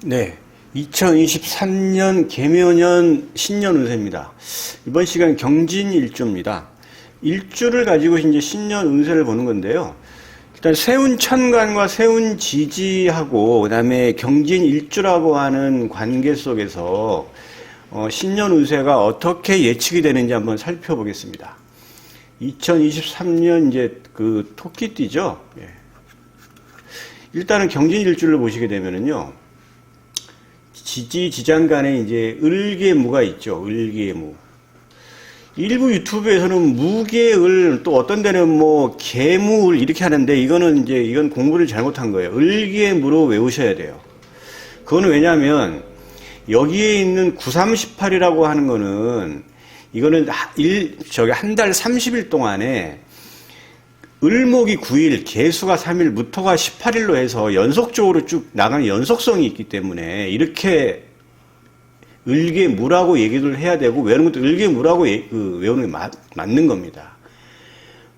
네, 2023년 개묘년 신년 운세입니다. 이번 시간 경진일주입니다. 일주를 가지고 이제 신년 운세를 보는 건데요. 일단 세운천간과 세운지지하고 그다음에 경진일주라고 하는 관계 속에서 신년 운세가 어떻게 예측이 되는지 한번 살펴보겠습니다. 2023년 이제 그 토끼띠죠. 예. 일단은 경진일주를 보시게 되면은요. 지지지장간에 이제 을계무가 있죠. 을계무. 일부 유튜브에서는 무계을, 또 어떤 데는 뭐 계무을 이렇게 하는데 이건 공부를 잘못한 거예요. 을계무로 외우셔야 돼요. 그거는 왜냐하면 여기에 있는 9318이라고 하는 거는 이거는 한 달 30일 동안에 을목이 9일, 개수가 3일, 무토가 18일로 해서 연속적으로 쭉 나가는 연속성이 있기 때문에 이렇게 을계무라고 얘기를 해야 되고 외우는 것도 을계무라고 외우는 게 맞는 겁니다.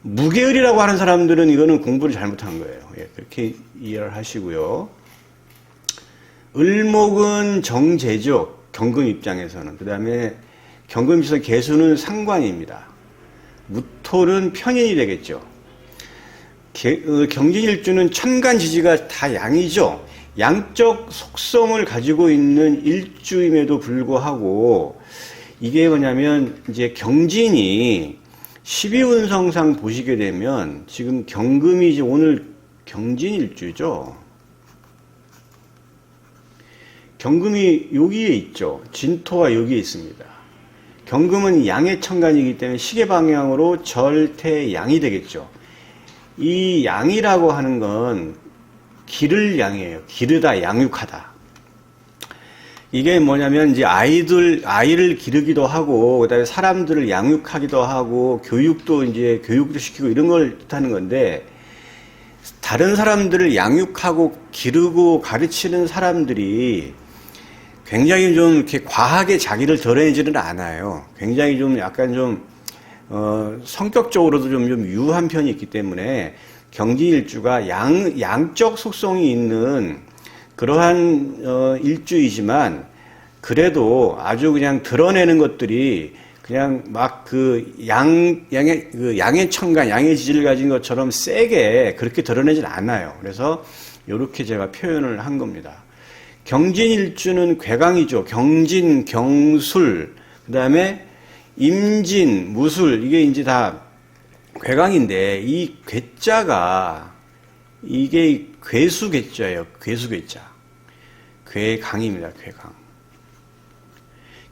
무계을이라고 하는 사람들은 이거는 공부를 잘못한 거예요. 예, 그렇게 이해를 하시고요. 을목은 정제죠. 경금 입장에서는. 그 다음에 경금 입장에서 개수는 상관입니다. 무토는 편인이 되겠죠. 경진일주는 천간지지가 다 양이죠. 양적 속성을 가지고 있는 일주임에도 불구하고 이게 뭐냐면 이제 경진이 12운성상 보시게 되면 지금 경금이 이제 오늘 경진일주죠. 경금이 여기에 있죠. 진토가 여기에 있습니다. 경금은 양의 천간이기 때문에 시계 방향으로 절태양이 되겠죠. 이 양이라고 하는 건 기를 양이에요. 기르다, 양육하다. 이게 뭐냐면 이제 아이를 기르기도 하고, 그 다음에 사람들을 양육하기도 하고, 교육도 시키고 이런 걸 뜻하는 건데, 다른 사람들을 양육하고 기르고 가르치는 사람들이 굉장히 좀 이렇게 과하게 자기를 드러내지는 않아요. 굉장히 좀 약간 좀 성격적으로도 좀 유한 편이 있기 때문에 경진일주가 양적 속성이 있는 그러한 일주이지만 그래도 아주 그냥 드러내는 것들이 그냥 막 양의 천간, 양의 지지를 가진 것처럼 세게 그렇게 드러내진 않아요. 그래서 이렇게 제가 표현을 한 겁니다. 경진일주는 괴강이죠. 경진, 경술, 그 다음에 임진, 무술, 이게 이제 다 괴강인데, 이 괴자가, 이게 괴수괴자예요. 괴수괴자. 괴강입니다. 괴강.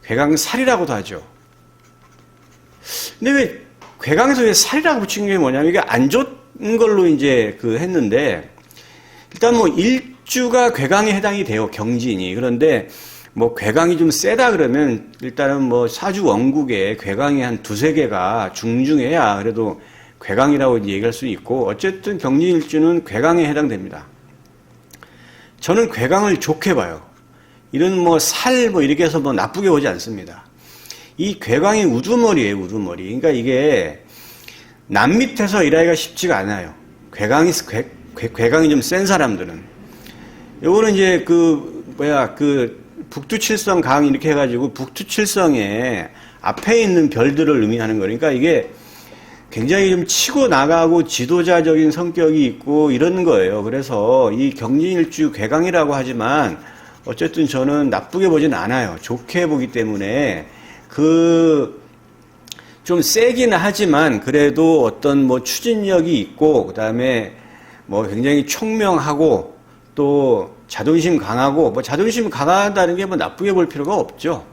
괴강살이라고도 하죠. 근데 왜, 괴강에서 왜 살이라고 붙인 게 뭐냐면, 이게 안 좋은 걸로 이제 했는데, 일단 뭐 일주가 괴강에 해당이 돼요. 경진이. 그런데, 뭐 괴강이 좀 세다 그러면 일단은 뭐 사주 원국에 괴강이 한 두세 개가 중중해야 그래도 괴강이라고 얘기할 수 있고, 어쨌든 경진일주는 괴강에 해당됩니다. 저는 괴강을 좋게 봐요. 이런 뭐 살 뭐 이렇게 해서 뭐 나쁘게 보지 않습니다. 이 괴강이 우두머리예요, 우두머리. 그러니까 이게 남 밑에서 일하기가 쉽지가 않아요. 괴강이 좀 센 사람들은. 요거는 이제 북두칠성 강 이렇게 해가지고 북두칠성에 앞에 있는 별들을 의미하는 거니까 이게 굉장히 좀 치고 나가고 지도자적인 성격이 있고 이런 거예요. 그래서 이 경진일주 괴강이라고 하지만 어쨌든 저는 나쁘게 보진 않아요. 좋게 보기 때문에 좀 세긴 하지만 그래도 어떤 뭐 추진력이 있고 그다음에 뭐 굉장히 총명하고 또 자존심 강하고, 뭐 자존심 강하다는 게 뭐 나쁘게 볼 필요가 없죠.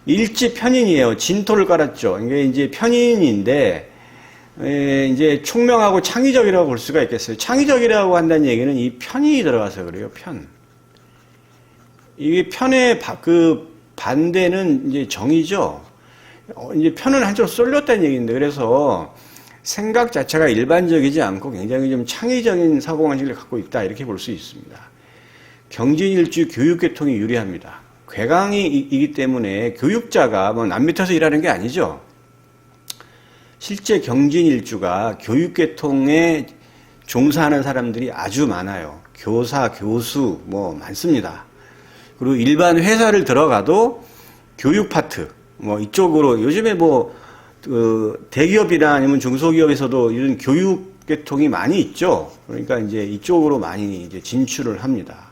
일지 편인이에요. 진토를 깔았죠. 이게 이제 편인인데, 이제 총명하고 창의적이라고 볼 수가 있겠어요. 창의적이라고 한다는 얘기는 이 편이 들어가서 그래요. 편. 이게 편의 반대는 이제 정이죠. 이제 편은 한쪽으로 쏠렸다는 얘기인데, 그래서 생각 자체가 일반적이지 않고 굉장히 좀 창의적인 사고방식을 갖고 있다. 이렇게 볼 수 있습니다. 경진일주 교육계통이 유리합니다. 괴강이기 때문에 교육자가 뭐 남 밑에서 일하는 게 아니죠. 실제 경진일주가 교육계통에 종사하는 사람들이 아주 많아요. 교사, 교수 뭐 많습니다. 그리고 일반 회사를 들어가도 교육 파트, 뭐 이쪽으로 요즘에 뭐, 대기업이나 아니면 중소기업에서도 이런 교육 계통이 많이 있죠. 그러니까 이제 이쪽으로 많이 이제 진출을 합니다.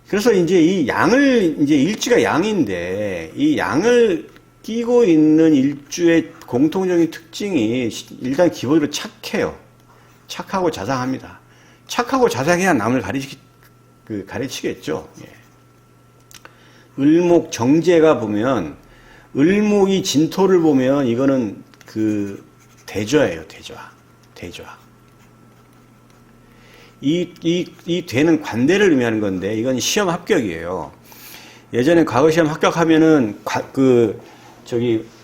그래서 이제 이 양을, 이제 일주가 양인데, 이 양을 끼고 있는 일주의 공통적인 특징이 일단 기본으로 착해요. 착하고 자상합니다. 착하고 자상해야 남을 가르치겠죠. 예. 을목 정제가 보면, 을목이 진토를 보면 이거는 그 대좌예요, 대좌. 이 되는 관대를 의미하는 건데, 이건 시험 합격이에요. 예전에 과거 시험 합격하면은,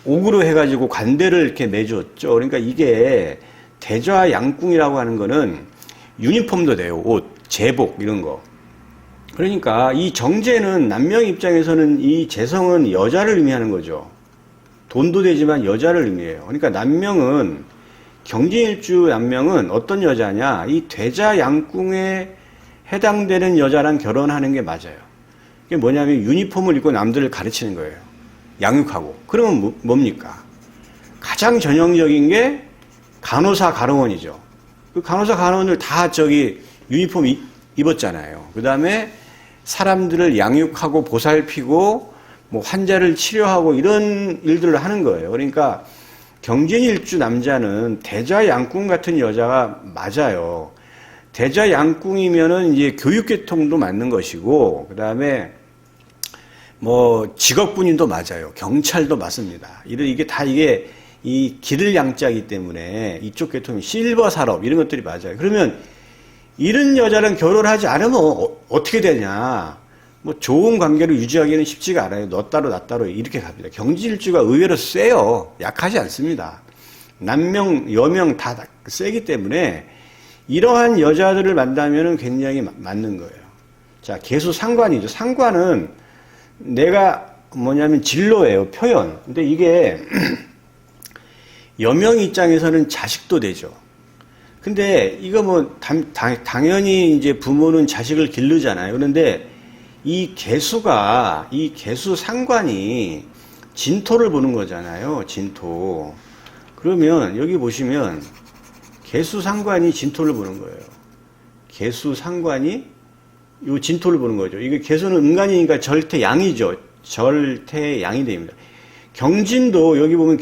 옥으로 해가지고 관대를 이렇게 매줬죠. 그러니까 이게 대좌 양궁이라고 하는 거는 유니폼도 돼요. 옷, 제복, 이런 거. 그러니까 이 정제는 남명 입장에서는 이 재성은 여자를 의미하는 거죠. 돈도 되지만 여자를 의미해요. 그러니까 남명은, 경진일주 남명은 어떤 여자냐? 이 대자 양궁에 해당되는 여자랑 결혼하는 게 맞아요. 이게 뭐냐면 유니폼을 입고 남들을 가르치는 거예요. 양육하고. 그러면 뭡니까? 가장 전형적인 게 간호사, 간호원이죠. 그 간호사, 간호원들 다 유니폼 입었잖아요. 그 다음에 사람들을 양육하고 보살피고 뭐 환자를 치료하고 이런 일들을 하는 거예요. 그러니까 경진일주 남자는 대자 양궁 같은 여자가 맞아요. 대자 양궁이면은 이제 교육계통도 맞는 것이고, 그 다음에 뭐 직업군인도 맞아요. 경찰도 맞습니다. 이게 이 기를 양자이기 때문에 이쪽 계통이 실버 산업 이런 것들이 맞아요. 그러면 이런 여자랑 결혼하지 않으면 어떻게 되냐? 뭐 좋은 관계를 유지하기는 쉽지가 않아요. 너 따로 나 따로 이렇게 갑니다. 경진일주가 의외로 세요. 약하지 않습니다. 남명, 여명 다 세기 때문에 이러한 여자들을 만나면 굉장히 맞는 거예요. 자, 계수 상관이죠. 상관은 내가 뭐냐면 진로예요. 표현. 근데 이게 여명 입장에서는 자식도 되죠. 근데 이거 뭐 당연히 이제 부모는 자식을 기르잖아요. 그런데 이 계수 상관이 진토를 보는 거잖아요. 진토. 그러면 여기 보시면 계수 상관이 진토를 보는 거예요. 계수 상관이 이 진토를 보는 거죠. 이게 계수는 음간이니까 절태양이죠. 절태양이 됩니다. 경진도 여기 보면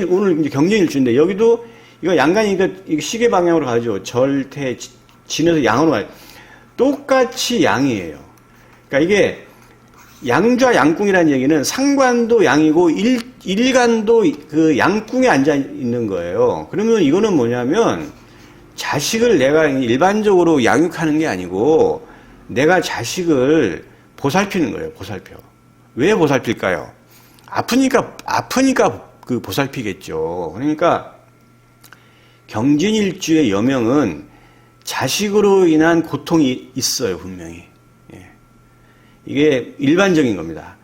오늘 이제 경진일주인데 여기도 이거 양간이니까 이거 시계 방향으로 가죠. 절태 진에서 양으로 가요. 똑같이 양이에요. 그러니까 이게 양좌 양궁이라는 얘기는 상관도 양이고 일간도 그 양궁에 앉아 있는 거예요. 그러면 이거는 뭐냐면 자식을 내가 일반적으로 양육하는 게 아니고 내가 자식을 보살피는 거예요. 보살펴. 왜 보살필까요? 아프니까 그 보살피겠죠. 그러니까 경진일주의 여명은 자식으로 인한 고통이 있어요. 분명히. 이게 일반적인 겁니다.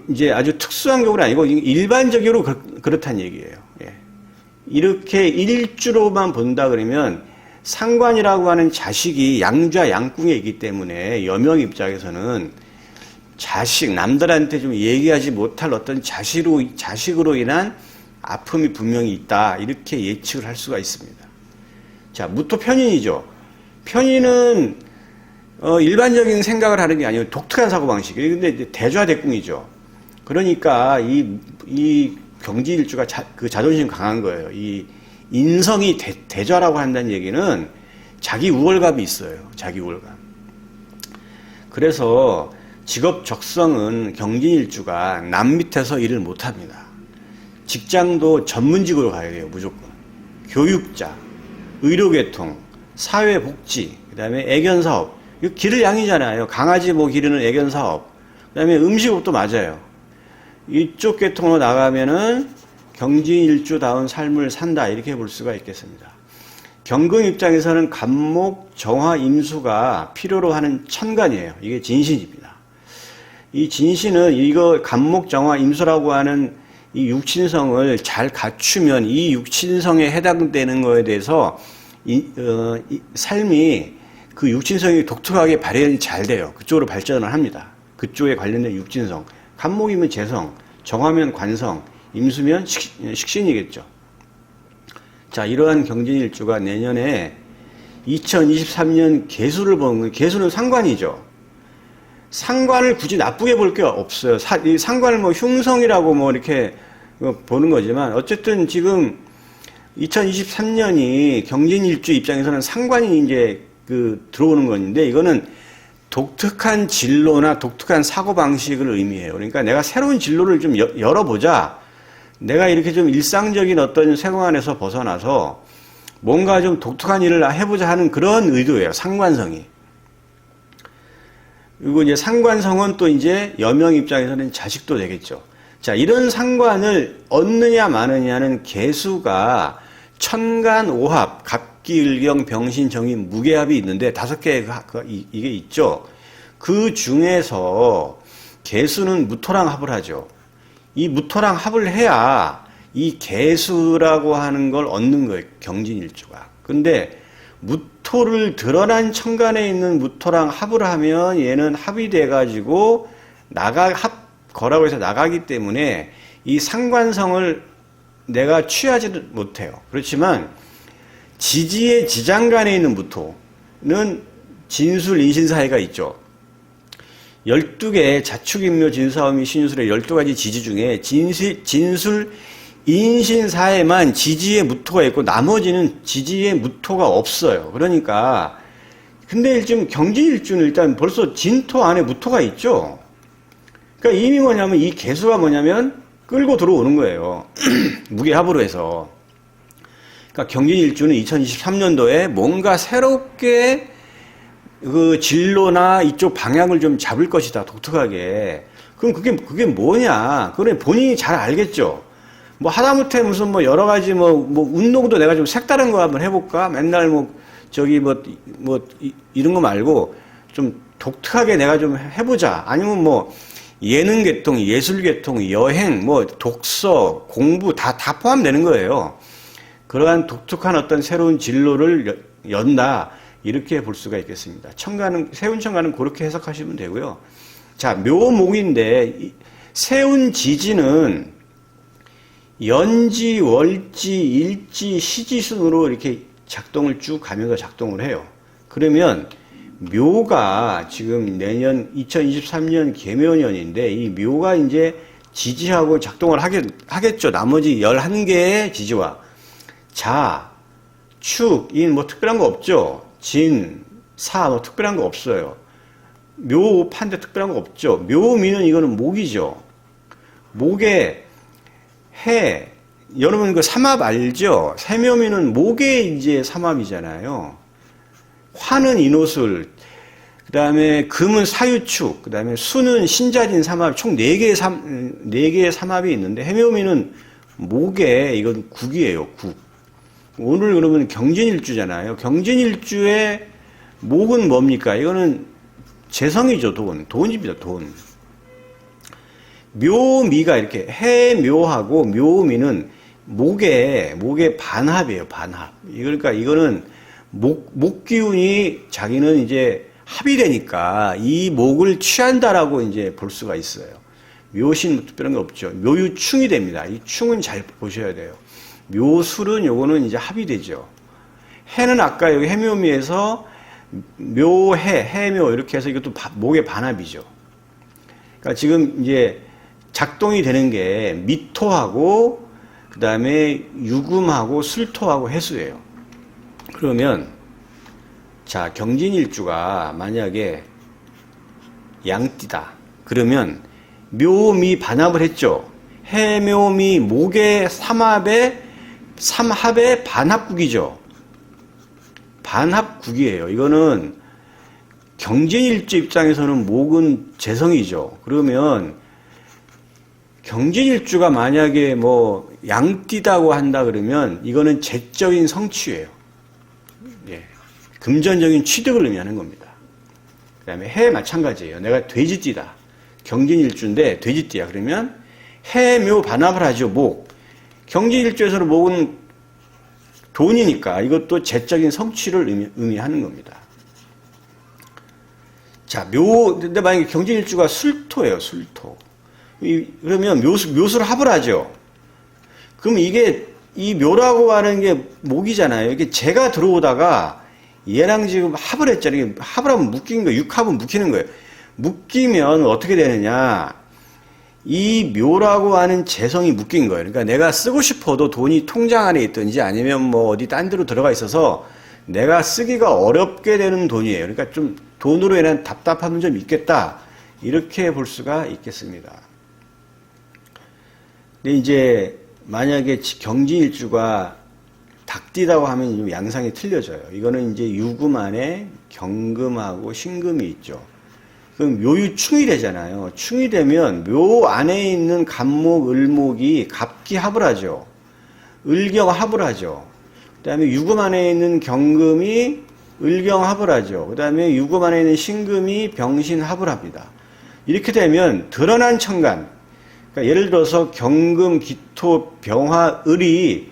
이제 아주 특수한 경우는 아니고 일반적으로 그렇다는 얘기예요. 이렇게 일주로만 본다 그러면 상관이라고 하는 자식이 양좌 양궁에 있기 때문에 여명 입장에서는 남들한테 좀 얘기하지 못할 어떤 자식으로 인한 아픔이 분명히 있다. 이렇게 예측을 할 수가 있습니다. 자, 무토 편인이죠. 편인은 일반적인 생각을 하는 게 아니고 독특한 사고방식이에요. 근데 대좌대궁이죠. 그러니까 이 경지일주가 자존심 강한 거예요. 이 인성이 대좌라고 한다는 얘기는 자기 우월감이 있어요. 자기 우월감. 그래서 직업 적성은 경진일주가 남 밑에서 일을 못합니다. 직장도 전문직으로 가야 돼요. 무조건. 교육자, 의료계통, 사회복지, 그 다음에 애견사업. 이거 기를 양이잖아요. 강아지 뭐 기르는 애견사업. 그 다음에 음식업도 맞아요. 이쪽 계통으로 나가면은 경진일주다운 삶을 산다. 이렇게 볼 수가 있겠습니다. 경금 입장에서는 간목, 정화, 임수가 필요로 하는 천간이에요. 이게 진신입니다. 이 진신은 이거 간목, 정화, 임수라고 하는 이 육친성을 잘 갖추면 이 육친성에 해당되는 거에 대해서 삶이 그 육진성이 독특하게 발현이 잘 돼요. 그쪽으로 발전을 합니다. 그쪽에 관련된 육진성. 간목이면 재성, 정화면 관성, 임수면 식신이겠죠. 자, 이러한 경진일주가 내년에 2023년 개수를 보는, 개수는 상관이죠. 상관을 굳이 나쁘게 볼 게 없어요. 이 상관을 뭐 흉성이라고 뭐 이렇게 보는 거지만, 어쨌든 지금 2023년이 경진일주 입장에서는 상관이 이제 들어오는 건데, 이거는 독특한 진로나 독특한 사고방식을 의미해요. 그러니까 내가 새로운 진로를 좀 열어보자. 내가 이렇게 좀 일상적인 어떤 생활에서 벗어나서 뭔가 좀 독특한 일을 해보자 하는 그런 의도예요. 상관성이. 그리고 이제 상관성은 또 이제 여명 입장에서는 자식도 되겠죠. 자, 이런 상관을 얻느냐 마느냐는 개수가 천간 오합, 갑기을경, 병신, 정인, 무게합이 있는데 5개 이게 있죠. 그 중에서 개수는 무토랑 합을 하죠. 이 무토랑 합을 해야 이 개수라고 하는 걸 얻는 거예요. 경진일주가. 근데 무토를 드러난 천간에 있는 무토랑 합을 하면 얘는 합이 돼가지고 거라고 해서 나가기 때문에 이 상관성을 내가 취하지는 못해요. 그렇지만 지지의 지장간에 있는 무토는 진술, 인신 사이가 있죠. 12개 자축인묘, 진사오미, 신유술의 12가지 지지 중에 진술, 인신 사에만 지지의 무토가 있고 나머지는 지지의 무토가 없어요. 그러니까 근데 지금 경진일주는 일단 벌써 진토 안에 무토가 있죠. 그러니까 이미 뭐냐면 이 개수가 뭐냐면 끌고 들어오는 거예요. 무게합으로 해서. 그러니까 경진일주는 2023년도에 뭔가 새롭게 그 진로나 이쪽 방향을 좀 잡을 것이다. 독특하게. 그럼 그게 뭐냐? 그래 본인이 잘 알겠죠. 뭐 하다못해 무슨 뭐 여러 가지 뭐 운동도 내가 좀 색다른 거 한번 해볼까? 맨날 이런 거 말고 좀 독특하게 내가 좀 해보자. 아니면 뭐 예능 계통, 예술 계통, 여행, 뭐 독서, 공부 다 포함되는 거예요. 그러한 독특한 어떤 새로운 진로를 연다. 이렇게 볼 수가 있겠습니다. 세운 천간은 그렇게 해석하시면 되고요. 자, 묘목인데 세운 지지는 연지, 월지, 일지, 시지 순으로 이렇게 작동을 쭉 가면서 작동을 해요. 그러면 묘가 지금 내년 2023년 계묘년인데 이 묘가 이제 지지하고 작동을 하겠죠. 나머지 11개의 지지와 자, 축, 인 뭐 특별한 거 없죠. 진, 사 뭐 특별한 거 없어요. 묘, 판데 특별한 거 없죠. 묘미는 이거는 목이죠. 목에 해, 여러분 그 삼합 알죠? 세묘미는 목에 이제 삼합이잖아요. 화는 인호술, 그 다음에 금은 사유축, 그 다음에 수는 신자진 삼합, 총 4개의 삼합이 있는데 해묘미는 목에 이건 국이에요, 국. 오늘 그러면 경진일주잖아요. 경진일주의 목은 뭡니까? 이거는 재성이죠, 돈입니다, 돈. 묘미가 이렇게 해묘하고 묘미는 목에 반합이에요, 반합. 그러니까 이거는 목 기운이 자기는 이제 합이 되니까 이 목을 취한다라고 이제 볼 수가 있어요. 묘신 특별한 거 없죠. 묘유충이 됩니다. 이 충은 잘 보셔야 돼요. 묘술은 요거는 이제 합이 되죠. 해는 아까 여기 해묘미에서 묘해, 해묘 이렇게 해서 이것도 목의 반합이죠. 그러니까 지금 이제 작동이 되는 게 미토하고 그 다음에 유금하고 술토하고 해수예요. 그러면 자 경진일주가 만약에 양띠다. 그러면 묘미 반합을 했죠. 해묘미 목의 삼합의 반합국이죠. 반합국이에요. 이거는 경진일주 입장에서는 목은 재성이죠. 그러면 경진일주가 만약에 뭐 양띠다고 한다 그러면 이거는 재적인 성취예요. 예. 금전적인 취득을 의미하는 겁니다. 그 다음에 해 마찬가지예요. 내가 돼지띠다. 경진일주인데 돼지띠야. 그러면 해묘 반합을 하죠. 목. 경진일주에서는 목은 돈이니까 이것도 재적인 성취를 의미하는 겁니다. 자, 근데 만약에 경진일주가 술토예요, 술토. 그러면 묘수를 합을 하죠. 그럼 이게, 이 묘라고 하는 게 목이잖아요. 이게 재가 들어오다가 얘랑 지금 합을 했잖아요. 합을 하면 묶인 거예요. 육합은 묶이는 거예요. 묶이면 어떻게 되느냐. 이 묘라고 하는 재성이 묶인 거예요. 그러니까 내가 쓰고 싶어도 돈이 통장 안에 있든지 아니면 뭐 어디 딴 데로 들어가 있어서 내가 쓰기가 어렵게 되는 돈이에요. 그러니까 좀 돈으로 인한 답답함은 좀 있겠다. 이렇게 볼 수가 있겠습니다. 근데 이제 만약에 경진일주가 닭띠다고 하면 좀 양상이 틀려져요. 이거는 이제 유금 안에 경금하고 신금이 있죠. 그럼 묘유충이 되잖아요. 충이 되면 묘 안에 있는 갑목, 을목이 갑기합을 하죠. 을경합을 하죠. 그 다음에 유금 안에 있는 경금이 을경합을 하죠. 그 다음에 유금 안에 있는 신금이 병신합을 합니다. 이렇게 되면 드러난 천간, 그러니까 예를 들어서 경금, 기토, 병화, 을이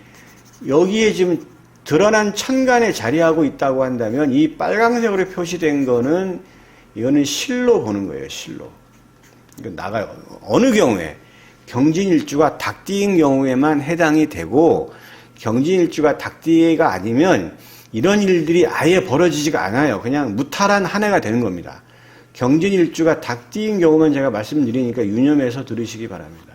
여기에 지금 드러난 천간에 자리하고 있다고 한다면 이 빨강색으로 표시된 거는 이거는 실로 보는 거예요, 실로. 이거 나가요. 어느 경우에 경진일주가 닭띠인 경우에만 해당이 되고 경진일주가 닭띠가 아니면 이런 일들이 아예 벌어지지가 않아요. 그냥 무탈한 한 해가 되는 겁니다. 경진일주가 닭띠인 경우만 제가 말씀드리니까 유념해서 들으시기 바랍니다.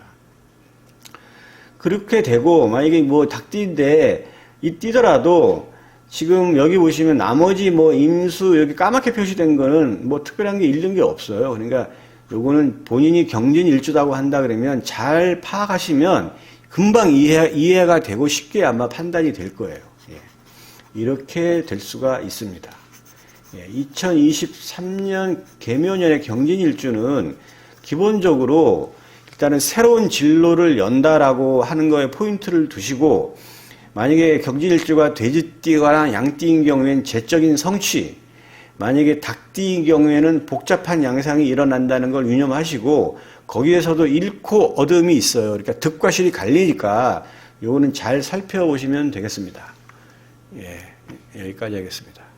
그렇게 되고 만약에 뭐 닭띠인데 이 띠더라도 지금 여기 보시면 나머지 뭐 임수 여기 까맣게 표시된 거는 뭐 특별한 게 잃는 게 없어요. 그러니까 요거는 본인이 경진일주다고 한다 그러면 잘 파악하시면 금방 이해가 되고 쉽게 아마 판단이 될 거예요. 예. 이렇게 될 수가 있습니다. 예. 2023년 계묘년의 경진일주는 기본적으로 일단은 새로운 진로를 연다라고 하는 거에 포인트를 두시고 만약에 경진일주가 돼지띠거나 양띠인 경우에는 재적인 성취, 만약에 닭띠인 경우에는 복잡한 양상이 일어난다는 걸 유념하시고 거기에서도 잃고 얻음이 있어요. 그러니까 득과 실이 갈리니까 요거는 잘 살펴보시면 되겠습니다. 예, 여기까지 하겠습니다.